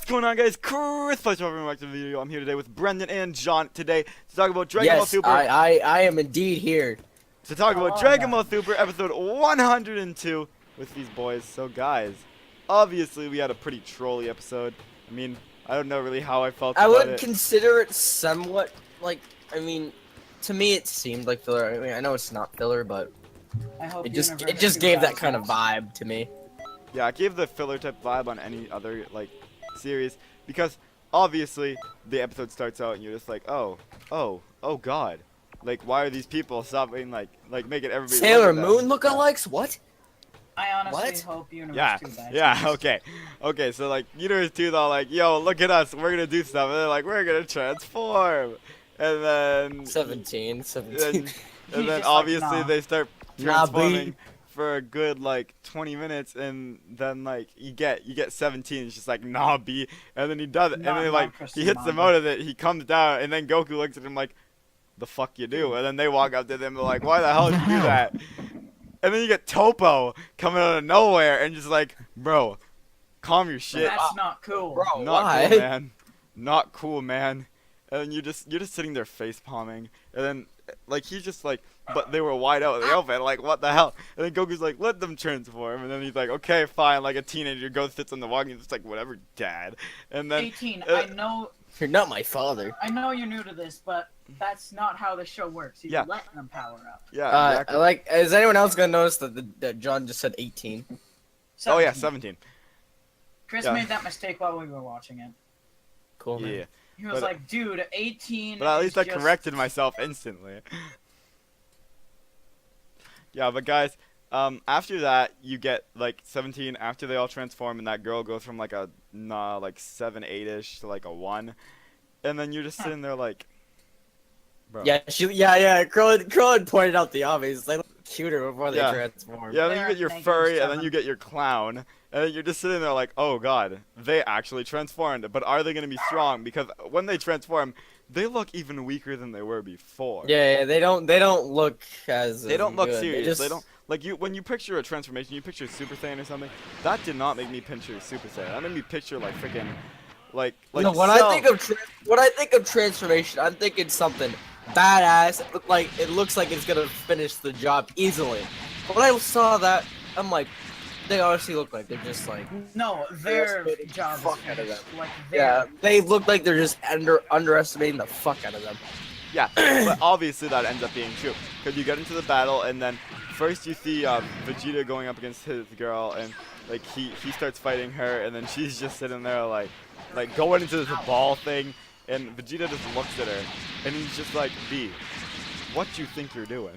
going on, guys? Chris, welcome back to the video. I'm here today with Brendan and John today to talk about Dragon Ball Yes, Super. I am indeed here. To talk about Dragon Ball Super episode 102 with these boys. So, guys, obviously we had a pretty trolly episode. I mean, I don't know really how I felt I about would it. consider it somewhat like, I mean, to me it seemed like filler. I mean, I know it's not filler, but it just gave that kind of vibe to me. Yeah, it gave the filler type vibe on any other like series because obviously the episode starts out and you're just like, oh god, like why are these people stopping like making everybody Sailor look at Moon them? lookalikes? What? I honestly What? hope Universe Yeah, 2 dies. yeah, okay, so like Universe 2 thought like, yo, look at us, we're gonna do stuff, and they're like, we're gonna transform, and then 17. and then just obviously like, nah. they start Nah, transforming for a good like 20 minutes, and then like you get 17. It's just like, nah, B, and then he does it, and then like he hits them out of it, he comes down, and then Goku looks at him like, the fuck you do, and then they walk up to them, they're like, why the hell did you do that? And then you get Topo coming out of nowhere and just like, bro, calm your shit. That's not cool. Bro, Not why? cool, man. Not cool, man. And then you're just sitting there face palming, and then like he's just like, but they were wide out of the outfit, like what the hell? And then Goku's like, let them transform, and then he's like, okay, fine, like a teenager goes sits on the walk, and he's just like, whatever, dad. And then 18, I know You're not my father. you're new to this, but that's not how the show works. You Yeah. let them power up. yeah, exactly. Like, is anyone else gonna notice that John just said 18? Oh yeah, 17. 17. Chris yeah. made that mistake while we were watching it. Cool, man. Yeah. He was But- like, dude, 18 But at least I is just... corrected myself instantly. Yeah, but guys, after that you get like 17 after they all transform, and that girl goes from like a like 7, 8-ish to like a 1, and then you're just sitting there like, bro. Yeah, Krillin pointed out the obvious. They look cuter before they Yeah. transform. Yeah, then you There, get your thank you, furry, and then 7. you get your clown, and then you're just sitting there like, oh god, they actually transformed, but are they gonna be strong? Because when they transform, they look even weaker than they were before. Yeah, they don't look as. They don't look good. serious. They don't like you when you picture a transformation. You picture Super Saiyan or something. That did not make me picture Super Saiyan. That made me picture like freaking, like. No, when I think of transformation, I'm thinking something badass. It looks like it's gonna finish the job easily. But when I saw that, I'm like, they honestly look like they're just like. No, their Underestimating job the is fuck out of finished. them. Like, Yeah, they look like they're just underestimating the fuck out of them. Yeah, but obviously that ends up being true because you get into the battle, and then first you see Vegeta going up against his girl, and like he starts fighting her, and then she's just sitting there like going into this ball thing, and Vegeta just looks at her, and he's just like, B, what you think you're doing?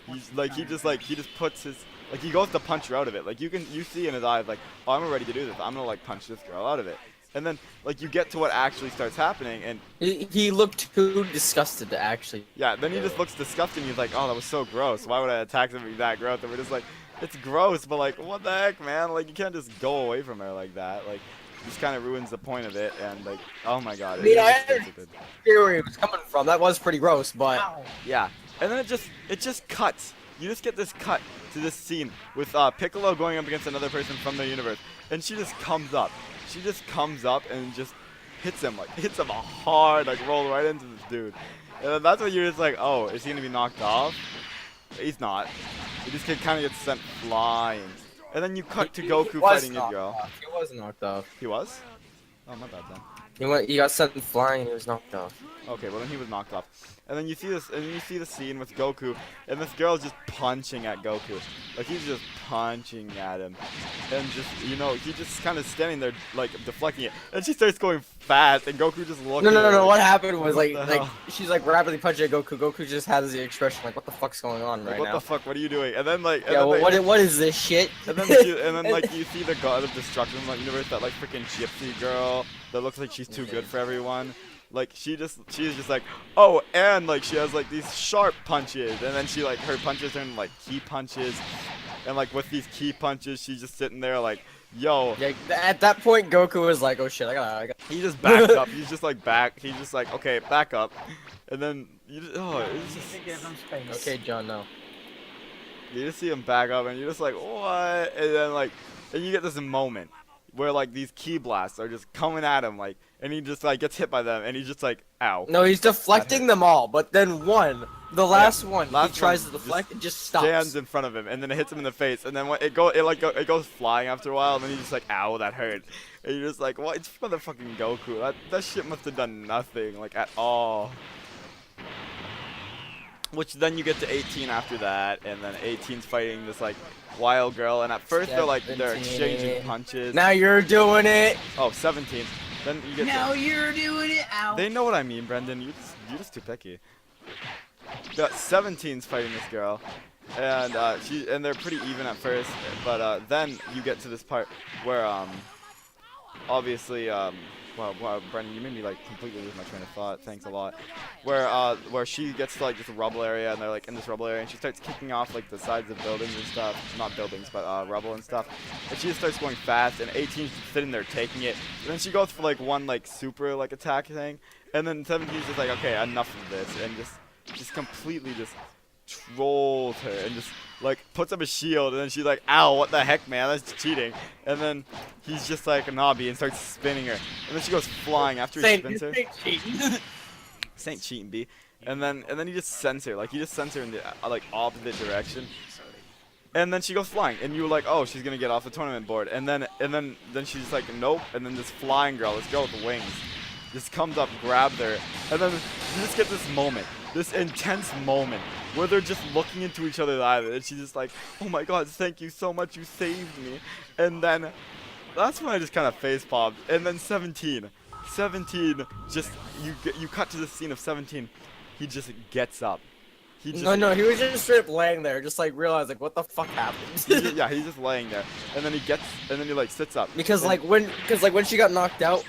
He's like he just puts his like he goes to punch her out of it. Like you see in his eyes like, oh, I'm ready to do this. I'm gonna like punch this girl out of it. And then like you get to what actually starts happening, and He looked too disgusted to actually. yeah, then he just looks disgusting. He's like, oh, that was so gross. Why would I attack somebody that gross? And we're just like, it's gross, but like, what the heck, man? Like, you can't just go away from her like that. Like, just kind of ruins the point of it. And like, oh my god. I mean, I stupid. understand where he was coming from. That was pretty gross, but Ow. Yeah, and then it just cuts. You just get this cut to this scene with Piccolo going up against another person from the universe, and she just comes up. She just comes up and just hits him hard, like roll right into this dude. And then that's when you're just like, oh, is he gonna be knocked off? He's not. He just kind of gets sent flying. And then you cut to Goku he was fighting his knocked girl. off. He was knocked off. He was? Oh, my bad then. He got sent flying and he was knocked off. Okay, well then he was knocked off. And then you see this, and you see the scene with Goku, and this girl's just punching at Goku. Like he's just punching at him, and just he's just kind of standing there like deflecting it. And she starts going fast, and Goku just looks. No. What happened was What the like hell? she's like rapidly punching at Goku. Goku just has the expression like, what the fuck's going on Like, right what now? the fuck? What are you doing? And then like, and Yeah, then well, they- what is this shit? And then, like you see the god of destruction, like universe, that like freaking gypsy girl that looks like she's too good for everyone. Like she's just like, oh, and like she has like these sharp punches, and then she like her punches turn like key punches, and like with these key punches, she's just sitting there like, yo. Yeah, at that point, Goku was like, oh shit, I gotta. He just backs up. He's just like back. He's just like, okay, back up, and then you just, oh, You it's need just, to give him space. Okay, John, no. you just see him back up, and you're just like, what? And then like, and you get this moment where like these key blasts are just coming at him, like, and he just like gets hit by them, and he's just like, ow. No, he's deflecting them all, but then the last one, last he tries one to deflect and just stops. Stands in front of him, and then it hits him in the face, and then when it goes flying after a while, and then he's just like, ow, that hurt. And you're just like, what? It's motherfucking Goku. That shit must have done nothing, like, at all. Which then you get to 18 after that, and then 18's fighting this like wild girl, and at first they're exchanging punches. Now you're doing it. Oh, 17. Then you get Now you're doing it. Ow. They know what I mean, Brendan. You're just too picky. Got 17's fighting this girl, and they're pretty even at first, but then you get to this part where obviously wow, Brendan, you made me like completely lose my train of thought. Thanks a lot. Where she gets to like this rubble area, and they're like in this rubble area, and she starts kicking off like the sides of buildings and stuff. Not buildings, but rubble and stuff. And she just starts going fast, and 18's just sitting there taking it. And then she goes for like one like super like attack thing, and then 17's just like, okay, enough of this, and just completely just trolls her and just like puts up a shield, and then she's like, ow, what the heck, man, that's cheating. And then he's just like a knobby and starts spinning her, and then she goes flying after he spins her. This ain't cheating, B. And then he just sends her, like he just sends her in the like opposite direction, and then she goes flying, and you were like, oh, she's gonna get off the tournament board, and then she's like, nope, and then this flying girl, this girl with the wings, just comes up, grabs her, and then you just get this moment, this intense moment where they're just looking into each other's eyes, and she's just like, oh my god, thank you so much, you saved me. And then that's when I just kind of face popped. And then 17 just you cut to the scene of 17. He just gets up. No, he was just straight up laying there, just like realized like what the fuck happened. Yeah, he's just laying there, and then he like sits up. Because when she got knocked out,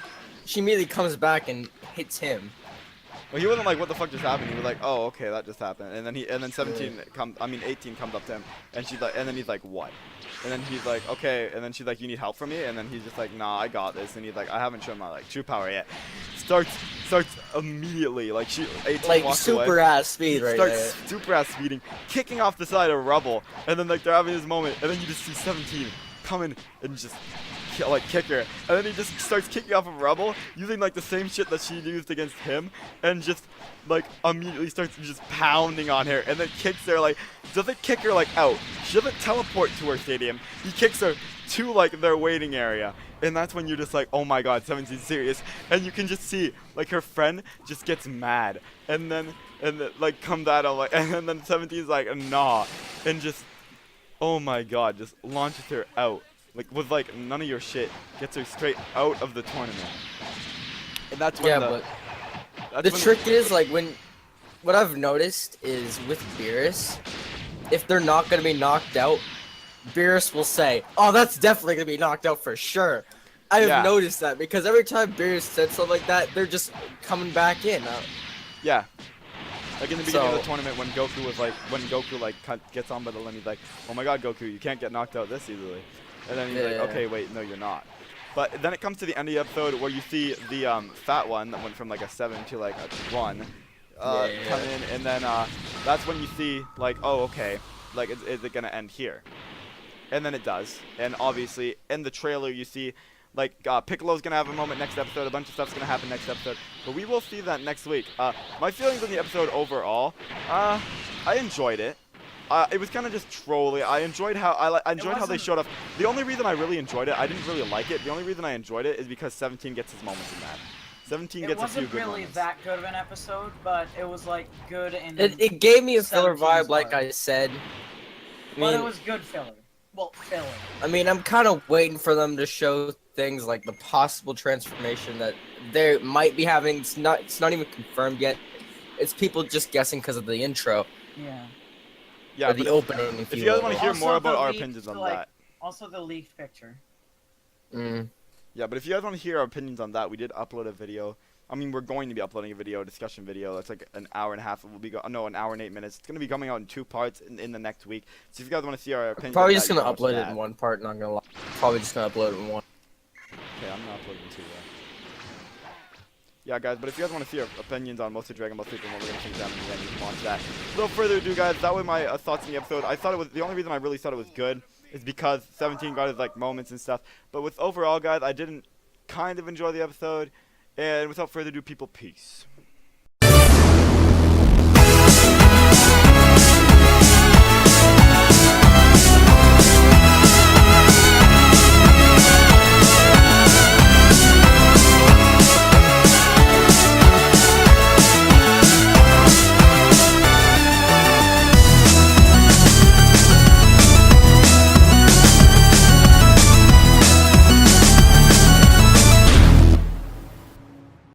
she immediately comes back and hits him. Well, he wasn't like, what the fuck just happened? He was like, oh, okay, that just happened. And then 18 comes up to him, and she's like, and then he's like, what? And then he's like, okay. And then she's like, you need help from me? And then he's just like, nah, I got this. And he's like, I haven't shown my like true power yet. Starts immediately, like 18 like walks super away. Ass speed right there. Starts super ass speeding, kicking off the side of rubble, and then like they're having this moment, and then you just see 17 coming and just like kick her, and then he just starts kicking off of rubble using like the same shit that she used against him, and just like immediately starts just pounding on her, and then kicks her like, doesn't kick her like out, she doesn't teleport to her stadium, he kicks her to like their waiting area, and that's when you're just like, oh my god, 17's serious, and you can just see like her friend just gets mad, and then like comes at him like, and then 17's like, nah, and just, oh my god, just launches her out. Like, with, like, none of your shit, gets her straight out of the tournament. And that's when the trick is, like, what I've noticed is with Beerus, if they're not going to be knocked out, Beerus will say, oh, that's definitely going to be knocked out for sure. I have noticed that, because every time Beerus said something like that, they're just coming back in. Yeah. Like in the beginning of the tournament when Goku gets on by the limb, he's like, oh my god, Goku, you can't get knocked out this easily. And then he's like, okay, wait, no, you're not. But then it comes to the end of the episode where you see the fat one that went from like a 7 to like a 1 come in, and then that's when you see like, oh, okay, like is it gonna end here? And then it does. And obviously in the trailer you see like Piccolo's gonna have a moment next episode, a bunch of stuff's gonna happen next episode, but we will see that next week. My feelings on the episode overall, I enjoyed it. It was kind of just trolly. I enjoyed how how they showed off. The only reason I really enjoyed it, I didn't really like it. The only reason I enjoyed it is because 17 gets his moments in that. 17 gets a few good moments. It wasn't really that good of an episode, but it was like good in. It gave me a filler vibe, like I said. But it was good filler. Well, filler. I mean, I'm kind of waiting for them to show things like the possible transformation that they might be having. It's not even confirmed yet. It's people just guessing because of the intro. Yeah. Yeah, the opening. If you guys want to hear more about our opinions on that. Also the leaked picture. Yeah, but if you guys want to hear our opinions on that, we did upload a video. I mean, we're going to be uploading a video, a discussion video. That's like an hour and a half. It will be an hour and 8 minutes. It's going to be coming out in 2 parts in the next week. So if you guys want to see our opinions, probably just going to upload it in 1 part. Not gonna lie. Probably just going to upload it in 1. Okay, I'm not uploading 2. Yeah, guys, but if you guys want to see our opinions on most of Dragon Ball Super and what we're going to think of them, then you can watch that. Without further ado, guys, that was my thoughts on the episode. I thought it was, the only reason I really thought it was good is because 17 got his like moments and stuff. But with overall, guys, I didn't kind of enjoy the episode. And without further ado, people, peace.